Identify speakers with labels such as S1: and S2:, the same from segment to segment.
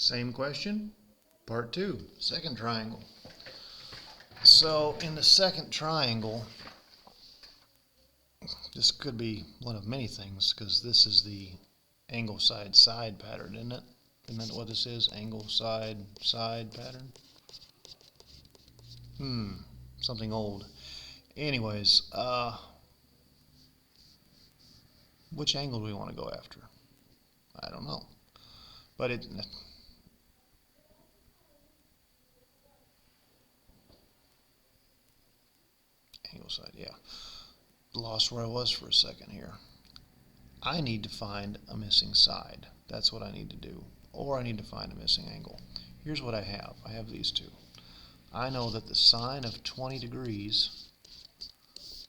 S1: Same question, part 2, second triangle. So in the second triangle, this could be one of many things because this is the angle side side pattern, isn't it? Isn't that what this is? Angle side side pattern? Something old. Anyways, which angle do we want to go after? I don't know. But angle side, yeah. Lost where I was for a second here. I need to find a missing side. That's what I need to do. Or I need to find a missing angle. Here's what I have. I have these two. I know that the sine of 20 degrees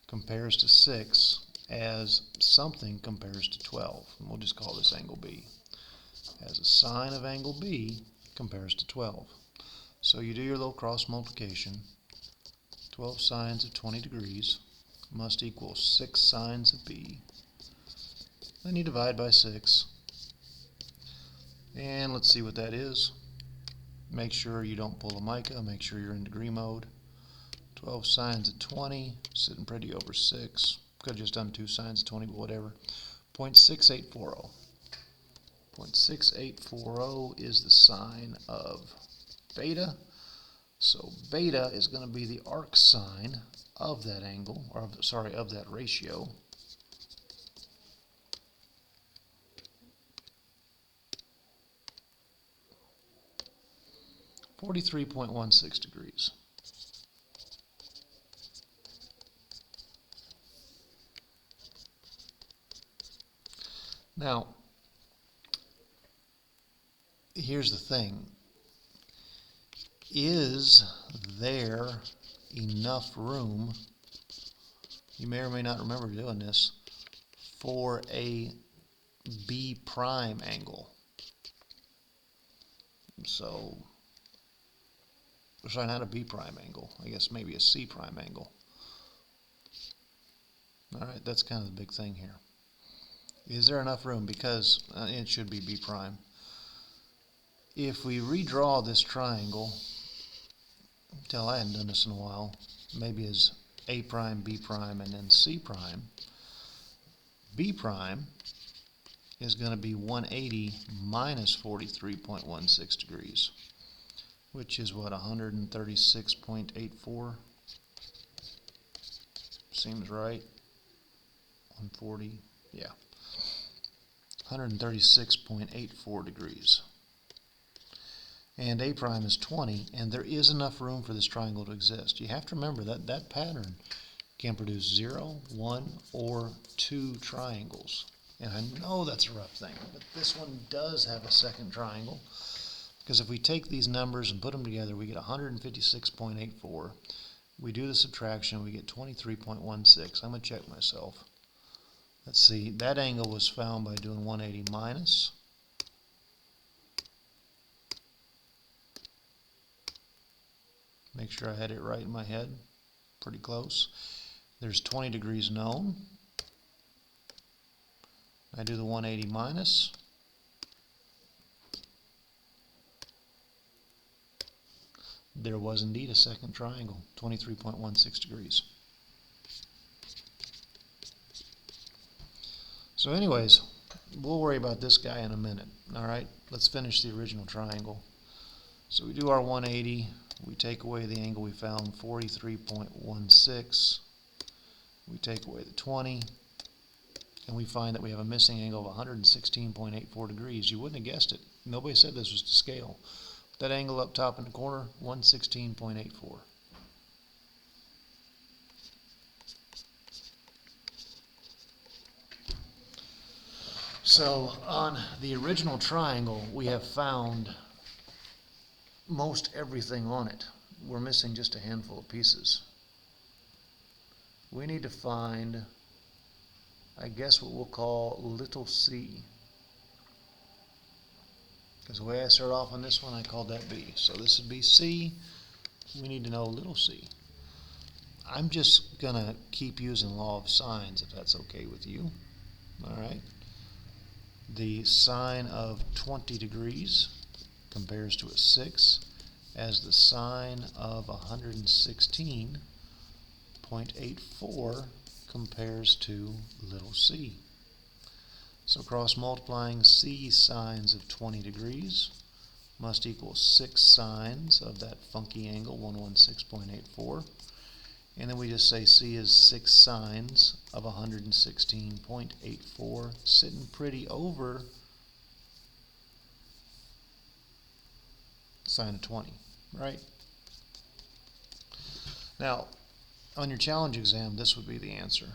S1: compares to 6 as something compares to 12. And we'll just call this angle B. As a sine of angle B compares to 12. So you do your little cross multiplication. 12 sines of 20 degrees must equal 6 sines of B. Then you divide by 6. And let's see what that is. Make sure you don't pull a mica. Make sure you're in degree mode. 12 sines of 20, sitting pretty over 6. Could have just done 2 sines of 20, but whatever. 0.6840. 0.6840 is the sine of beta. So beta is going to be the arc sine of that angle, or of that ratio. (43.16 degrees). Now, here's the thing. Is there enough room, you may or may not remember doing this, for a B prime angle? So, sorry, not a B prime angle, I guess maybe a C prime angle. Alright, that's kind of the big thing here. Is there enough room? Because it should be B prime. If we redraw this triangle, tell I hadn't done this in a while, maybe as A prime, B prime, and then C prime. B prime is going to be 180 minus 43.16 degrees, which is what, 136.84? Seems right. 140, yeah. 136.84 degrees. And A prime is 20, and there is enough room for this triangle to exist. You have to remember that that pattern can produce 0, 1, or 2 triangles. And I know that's a rough thing, but this one does have a second triangle, because if we take these numbers and put them together, we get 156.84. We do the subtraction, we get 23.16. I'm going to check myself. Let's see, that angle was found by doing 180 minus. Make sure I had it right in my head. Pretty close. There's 20 degrees known. I do the 180 minus. There was indeed a second triangle, 23.16 degrees. So anyways, we'll worry about this guy in a minute. Alright, let's finish the original triangle. So we do our 180. We take away the angle we found, 43.16. We take away the 20, and we find that we have a missing angle of 116.84 degrees. You wouldn't have guessed it. Nobody said this was to scale. That angle up top in the corner, 116.84. So on the original triangle, we have found most everything on it. We're missing just a handful of pieces. We need to find, I guess, what we'll call little c. Because the way I start off on this one, I called that B. So this would be C. We need to know little c. I'm just going to keep using law of sines, if that's okay with you. All right. The sine of 20 degrees compares to a 6 as the sine of 116.84 compares to little c. So cross multiplying c sines of 20 degrees must equal 6 sines of that funky angle, 116.84. And then we just say c is 6 sines of 116.84, sitting pretty over sine of 20, right? Now, on your challenge exam, this would be the answer.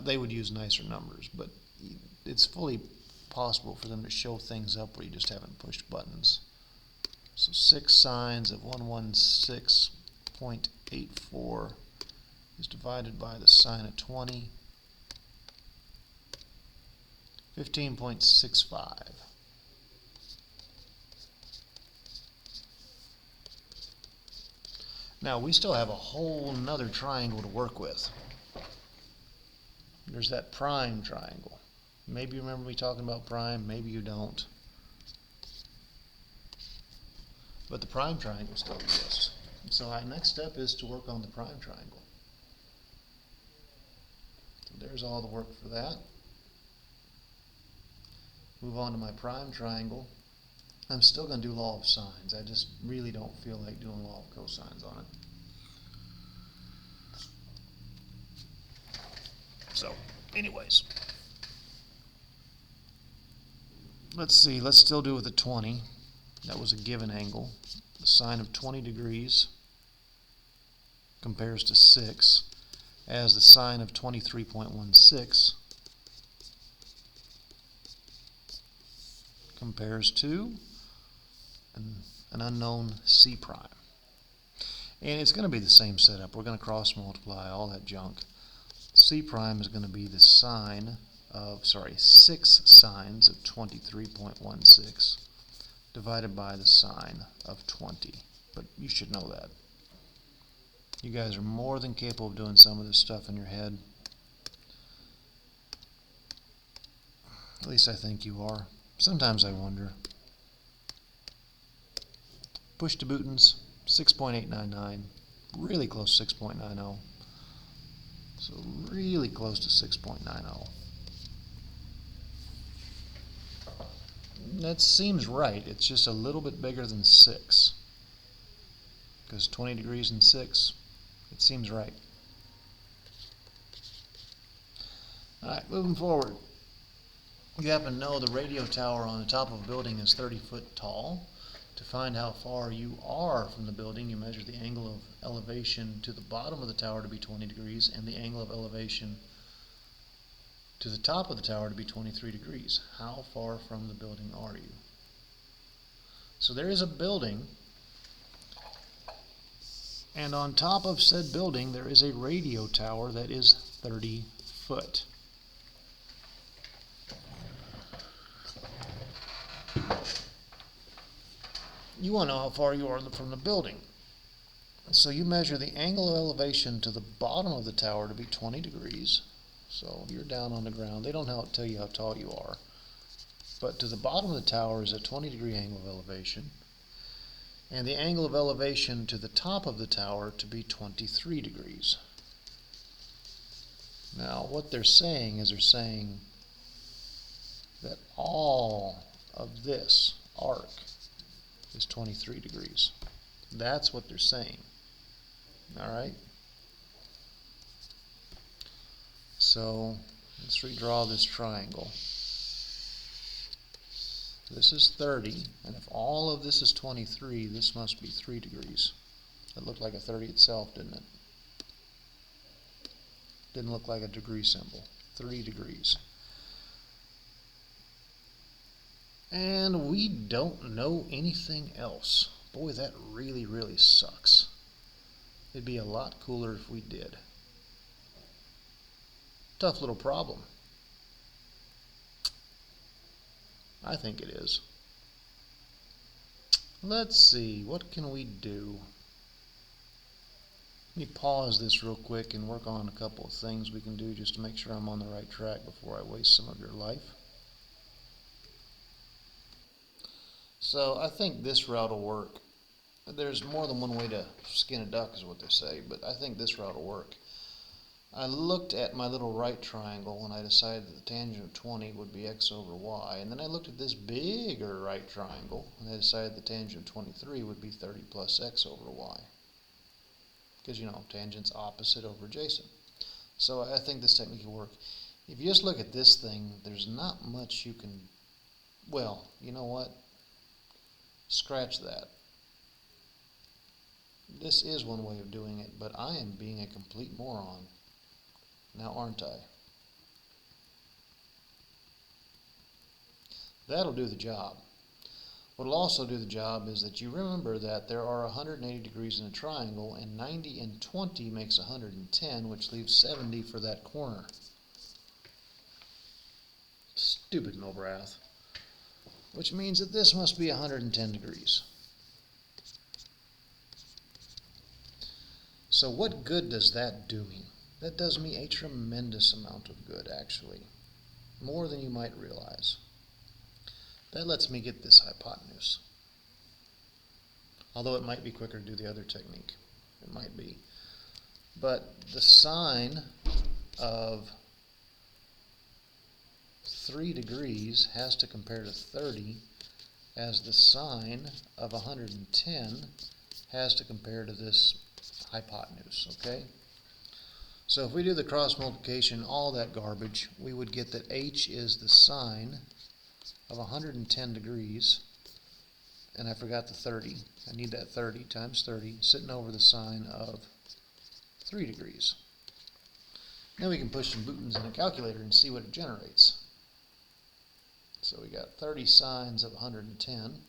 S1: They would use nicer numbers, but it's fully possible for them to show things up where you just haven't pushed buttons. So 6 sines of 116.84 is divided by the sine of 20, 15.65. Now we still have a whole nother triangle to work with. There's that prime triangle. Maybe you remember me talking about prime, maybe you don't. But the prime triangle still exists. So our next step is to work on the prime triangle. So there's all the work for that. Move on to my prime triangle. I'm still going to do law of sines. I just really don't feel like doing law of cosines on it. So, anyways. Let's see, let's still do with the 20. That was a given angle. The sine of 20 degrees compares to 6 as the sine of 23.16 compares to an unknown c prime. And it's going to be the same setup. We're going to cross multiply all that junk. C prime is going to be the sine of, 6 sines of 23.16 divided by the sine of 20. But you should know that. You guys are more than capable of doing some of this stuff in your head. At least I think you are. Sometimes I wonder. Push to Bootins, 6.899, really close to 6.90. So really close to 6.90. That seems right. It's just a little bit bigger than 6. Because 20 degrees and 6, it seems right. Alright, moving forward. You happen to know the radio tower on the top of a building is 30 foot tall. To find how far you are from the building, you measure the angle of elevation to the bottom of the tower to be 20 degrees and the angle of elevation to the top of the tower to be 23 degrees. How far from the building are you? So there is a building, and on top of said building there is a radio tower that is 30 foot. You want to know how far you are from the building. So you measure the angle of elevation to the bottom of the tower to be 20 degrees. So you're down on the ground. They don't tell you how tall you are. But to the bottom of the tower is a 20 degree angle of elevation. And the angle of elevation to the top of the tower to be 23 degrees. Now what they're saying is that all of this arc is 23 degrees. That's what they're saying. Alright? So let's redraw this triangle. This is 30, and if all of this is 23, this must be 3 degrees. It looked like a 30 itself, didn't it? Didn't look like a degree symbol. 3 degrees. And we don't know anything else. Boy, that really, really sucks. It'd be a lot cooler if we did. Tough little problem. I think it is. Let's see, what can we do? Let me pause this real quick and work on a couple of things we can do just to make sure I'm on the right track before I waste some of your life. So I think this route will work. There's more than one way to skin a duck is what they say, but I think this route will work. I looked at my little right triangle and I decided that the tangent of 20 would be x over y, and then I looked at this bigger right triangle and I decided the tangent of 23 would be 30 plus x over y. Because, you know, tangent's opposite over adjacent. So I think this technique will work. If you just look at this thing, there's not much you can, well, you know what? Scratch that. This is one way of doing it, but I am being a complete moron. Now, aren't I? That'll do the job. What'll also do the job is that you remember that there are 180 degrees in a triangle, and 90 and 20 makes 110, which leaves 70 for that corner. Stupid Milbrath. Which means that this must be 110 degrees. So what good does that do me? That does me a tremendous amount of good, actually. More than you might realize. That lets me get this hypotenuse. Although it might be quicker to do the other technique. It might be. But the sine of 3 degrees has to compare to 30 as the sine of 110 has to compare to this hypotenuse, okay? So if we do the cross multiplication, all that garbage, we would get that h is the sine of 110 degrees, and I forgot the 30. I need that 30 times 30, sitting over the sine of 3 degrees. Now we can push some buttons in a calculator and see what it generates. So we got 30 sines of 110.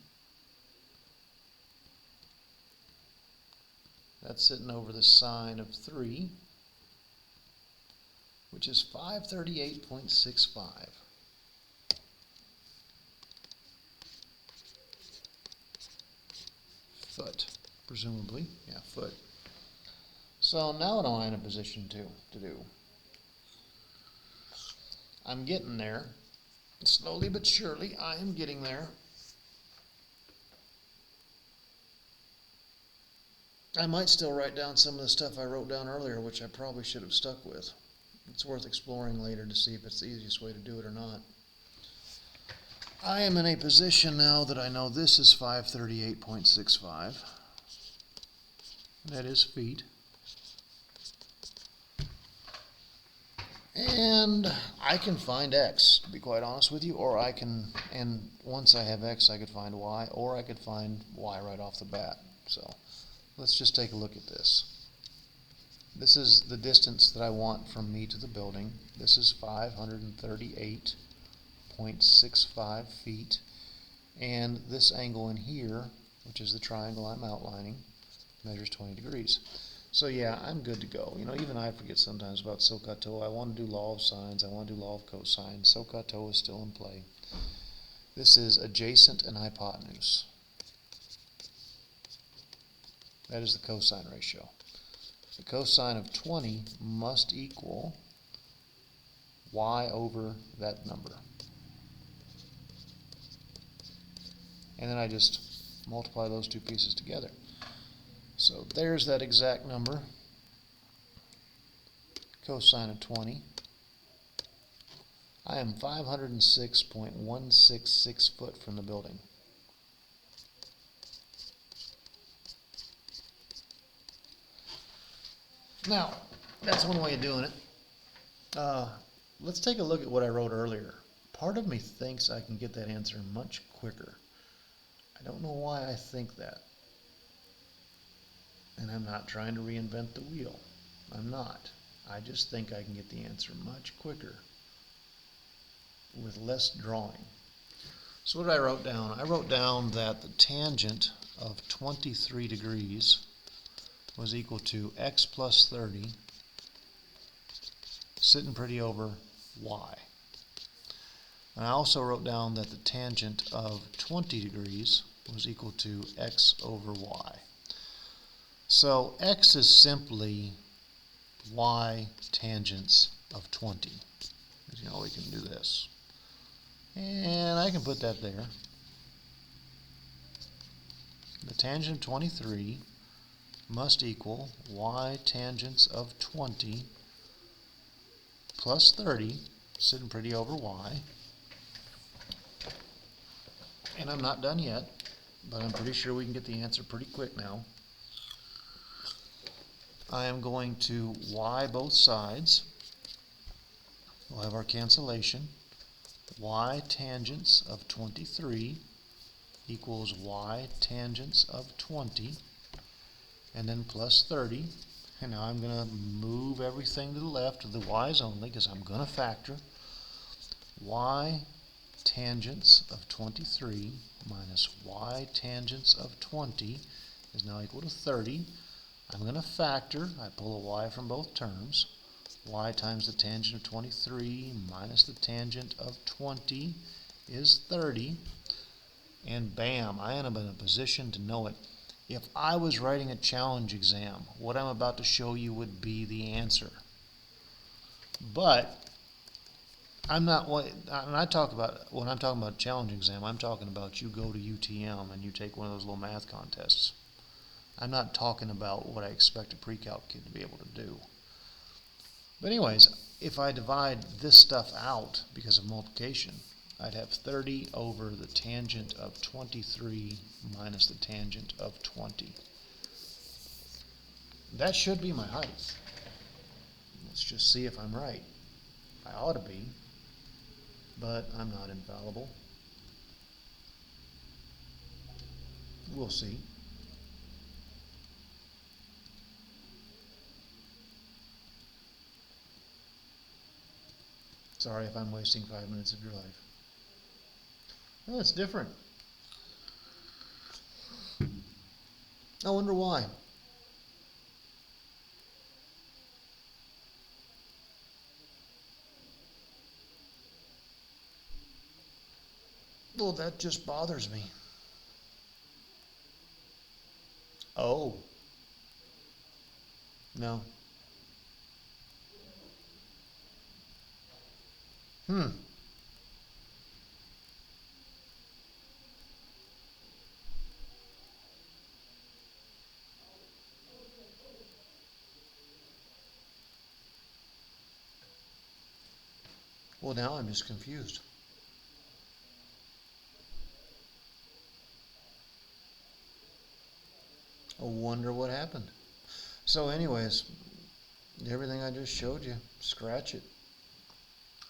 S1: That's sitting over the sine of 3, which is 538.65. Foot, presumably. Yeah, foot. So now what am I in a position to do? I'm getting there. Slowly but surely, I am getting there. I might still write down some of the stuff I wrote down earlier, which I probably should have stuck with. It's worth exploring later to see if it's the easiest way to do it or not. I am in a position now that I know this is 538.65. That is feet. And I can find x, to be quite honest with you, or I can, and once I have x, I could find y, or I could find y right off the bat. So let's just take a look at this. This is the distance that I want from me to the building. This is 538.65 feet. And this angle in here, which is the triangle I'm outlining, measures 20 degrees. So yeah, I'm good to go. You know, even I forget sometimes about SOHCAHTOA. I want to do law of sines. I want to do law of cosine. SOHCAHTOA is still in play. This is adjacent and hypotenuse. That is the cosine ratio. The cosine of 20 must equal y over that number. And then I just multiply those two pieces together. So there's that exact number, cosine of 20. I am 506.166 foot from the building. Now, that's one way of doing it. Let's take a look at what I wrote earlier. Part of me thinks I can get that answer much quicker. I don't know why I think that. And I'm not trying to reinvent the wheel. I'm not. I just think I can get the answer much quicker with less drawing. So what did I wrote down? I wrote down that the tangent of 23 degrees was equal to x plus 30, sitting pretty over y. And I also wrote down that the tangent of 20 degrees was equal to x over y. So x is simply y tangents of 20. As you know, we can do this. And I can put that there. tangent of 23 must equal y tangents of 20 plus 30, sitting pretty over y. And I'm not done yet, but I'm pretty sure we can get the answer pretty quick now. I am going to y both sides. We'll have our cancellation. Y tangents of 23 equals y tangents of 20, and then plus 30. And now I'm going to move everything to the left of the y's only because I'm going to factor. Y tangents of 23 minus y tangents of 20 is now equal to 30. I'm going to factor. I pull a y from both terms. Y times the tangent of 23 minus the tangent of 20 is 30. And bam, I am in a position to know it. If I was writing a challenge exam, what I'm about to show you would be the answer. But I'm not, when I'm talking about a challenge exam, I'm talking about you go to UTM and you take one of those little math contests. I'm not talking about what I expect a pre-calc kid to be able to do. But anyways, if I divide this stuff out because of multiplication, I'd have 30 over the tangent of 23 minus the tangent of 20. That should be my height. Let's just see if I'm right. I ought to be, but I'm not infallible. We'll see. Sorry if I'm wasting 5 minutes of your life. Well, it's different. I wonder why. Well, that just bothers me. Oh. No. Well, now I'm just confused. I wonder what happened. So anyways, everything I just showed you, scratch it.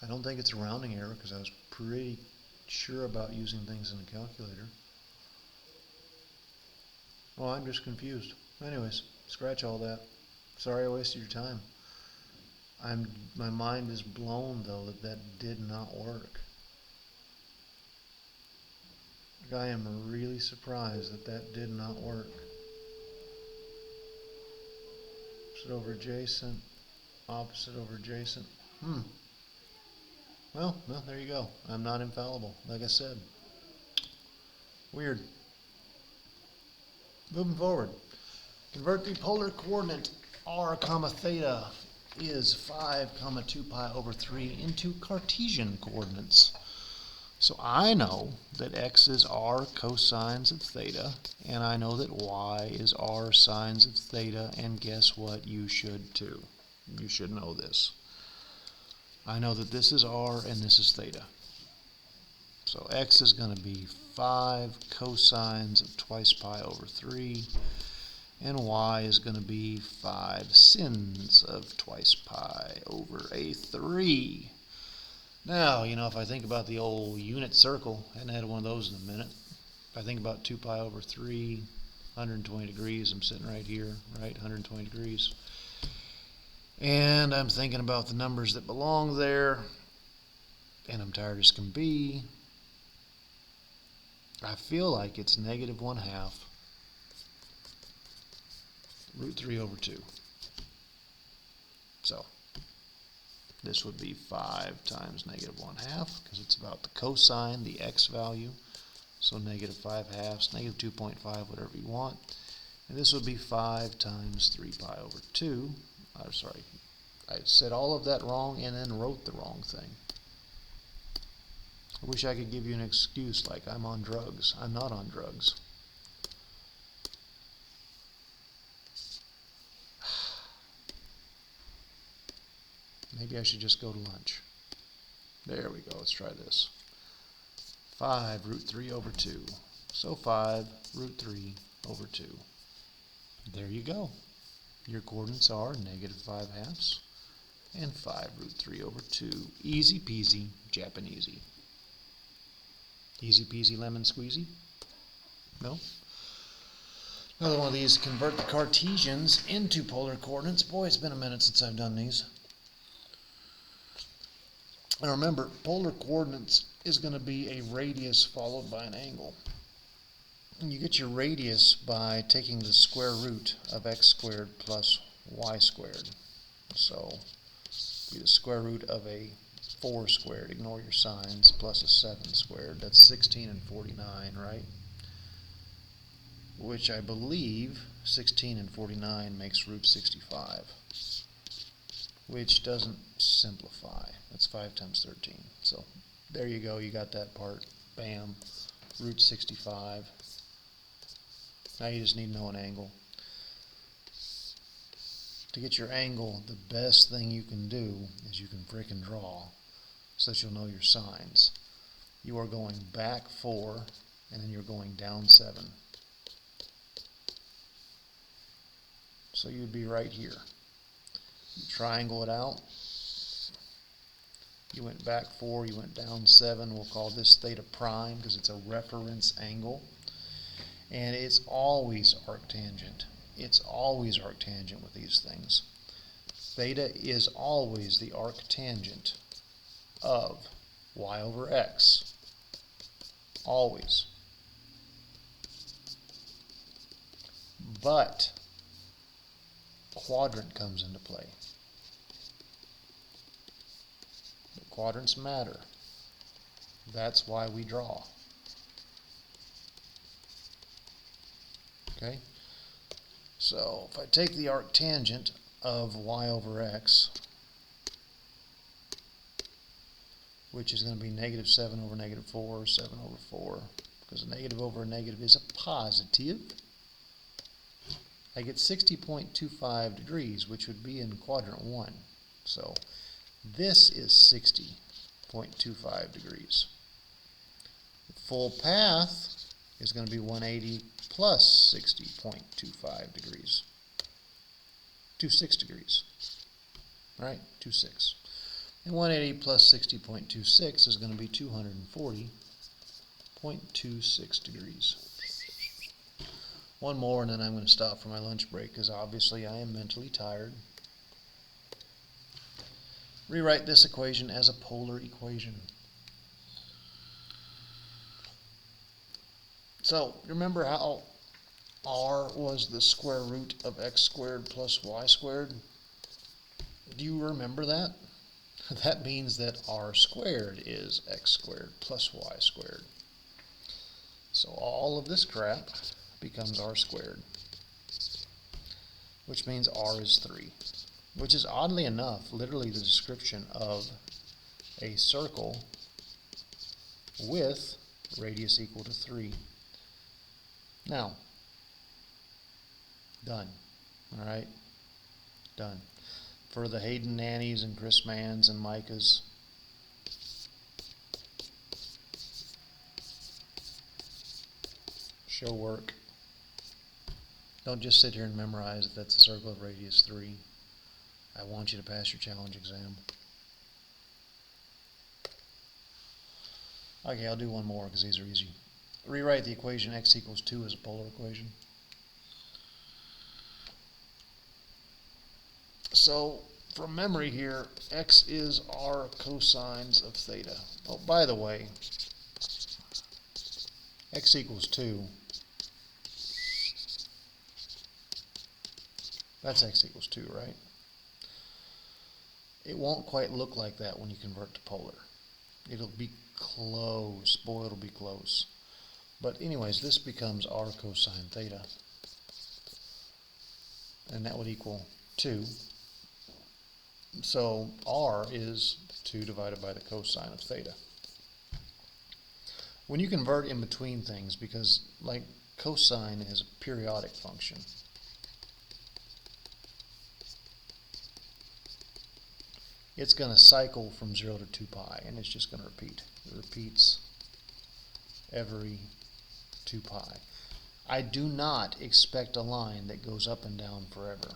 S1: I don't think it's a rounding error because I was pretty sure about using things in the calculator. Well, I'm just confused. Anyways, scratch all that. Sorry I wasted your time. My mind is blown though that did not work. I am really surprised that did not work. Opposite over adjacent, opposite over adjacent. Well, there you go. I'm not infallible, like I said. Weird. Moving forward. Convert the polar coordinate r comma theta is 5 comma 2 pi over 3 into Cartesian coordinates. So I know that x is r cosines of theta, and I know that y is r sines of theta, and guess what? You should too. You should know this. I know that this is r and this is theta. So x is going to be 5 cosines of twice pi over 3, and y is going to be 5 sins of twice pi over a 3. Now, if I think about the old unit circle, I hadn't had one of those in a minute. If I think about 2 pi over 3, 120 degrees, I'm sitting right here, right, 120 degrees. And I'm thinking about the numbers that belong there, and I'm tired as can be. I feel like it's negative 1/2 root 3 over 2. So this would be 5 times negative 1/2 because it's about the cosine, the x value. So negative 5/2, negative 2.5, whatever you want. And this would be 5 times 3 pi over 2. I'm sorry, I said all of that wrong and then wrote the wrong thing. I wish I could give you an excuse like I'm on drugs. I'm not on drugs. Maybe I should just go to lunch. There we go. Let's try this. 5 root 3 over 2. So 5 root 3 over 2. There you go. Your coordinates are -5/2 and 5 root 3 over 2. Easy peasy, Japanesey. Easy peasy lemon squeezy? No? Another one of these, convert the Cartesians into polar coordinates. Boy, it's been a minute since I've done these. And remember, polar coordinates is going to be a radius followed by an angle. And you get your radius by taking the square root of x squared plus y squared. So, be the square root of a 4 squared, ignore your signs, plus a 7 squared. That's 16 and 49, right? Which I believe 16 and 49 makes root 65, which doesn't simplify. That's 5 times 13. So there you go, you got that part. Bam, root 65. Now you just need to know an angle. To get your angle, the best thing you can do is you can frickin' draw so that you'll know your signs. You are going back 4 and then you're going down 7. So you'd be right here. You triangle it out. You went back 4, you went down 7. We'll call this theta prime because it's a reference angle. And it's always arctangent. It's always arctangent with these things. Theta is always the arctangent of y over x. Always. But quadrant comes into play. The quadrants matter. That's why we draw. Okay? So if I take the arctangent of y over x, which is going to be -7 over -4, 7 over 4, because a negative over a negative is a positive, I get 60.25 degrees, which would be in quadrant 1. So this is 60.25 degrees. The full path is going to be 180 plus 60.25 degrees. 26 degrees. Right? 26. And 180 plus 60.26 is going to be 240.26 degrees. One more and then I'm going to stop for my lunch break because obviously I am mentally tired. Rewrite this equation as a polar equation. So, remember how r was the square root of x squared plus y squared? Do you remember that? That means that r squared is x squared plus y squared. So all of this crap becomes r squared, which means r is 3, which is oddly enough literally the description of a circle with radius equal to 3. Now, done. All right, done. For the Hayden Nannies and Chris Manns and Micahs, show work. Don't just sit here and memorize that that's a circle of radius 3. I want you to pass your challenge exam. Okay, I'll do one more because these are easy. Rewrite the equation x equals 2 as a polar equation. So, from memory here, x is r cosines of theta. Oh, by the way, x equals 2. That's x equals 2, right? It won't quite look like that when you convert to polar. It'll be close. Boy, it'll be close. But anyways, this becomes r cosine theta. And that would equal 2. So r is 2 divided by the cosine of theta. When you convert in between things, because like cosine is a periodic function, it's going to cycle from 0 to 2 pi, and it's just going to repeat. It repeats every 2 pi. I do not expect a line that goes up and down forever.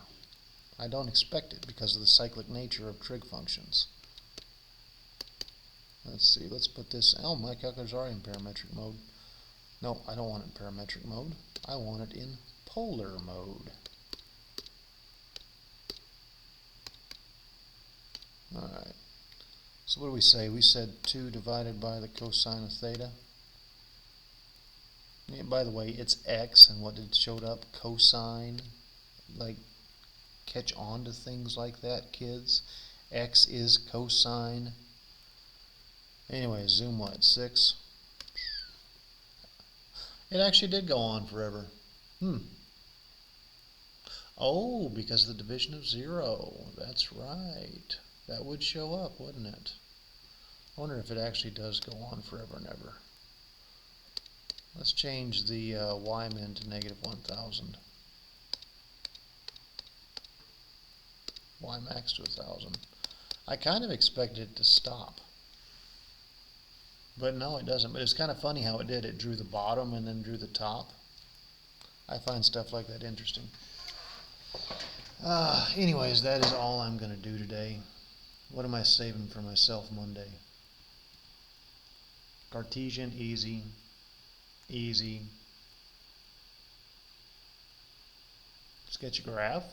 S1: I don't expect it because of the cyclic nature of trig functions. Let's see, let's put this, oh, my calculator's already in parametric mode. No, I don't want it in parametric mode. I want it in polar mode. Alright, so what do we say? We said 2 divided by the cosine of theta. Yeah, by the way, it's x, and what did showed up? Cosine. Like, catch on to things like that, kids. X is cosine. Anyway, zoom what? 6? It actually did go on forever. Oh, because of the division of 0. That's right. That would show up, wouldn't it? I wonder if it actually does go on forever and ever. Let's change the y min to negative 1,000. Y max to 1,000. I kind of expected it to stop. But no, it doesn't. But it's kind of funny how it did. It drew the bottom and then drew the top. I find stuff like that interesting. Anyways, that is all I'm going to do today. What am I saving for myself Monday? Cartesian, easy. Easy. Sketch a graph.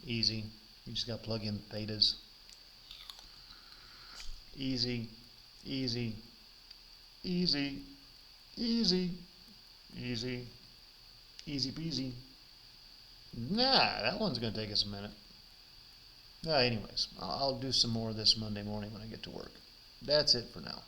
S1: Easy. You just got to plug in thetas. Easy. Easy. Easy. Easy. Easy. Easy peasy. Nah, that one's going to take us a minute. Anyways, I'll do some more of this Monday morning when I get to work. That's it for now.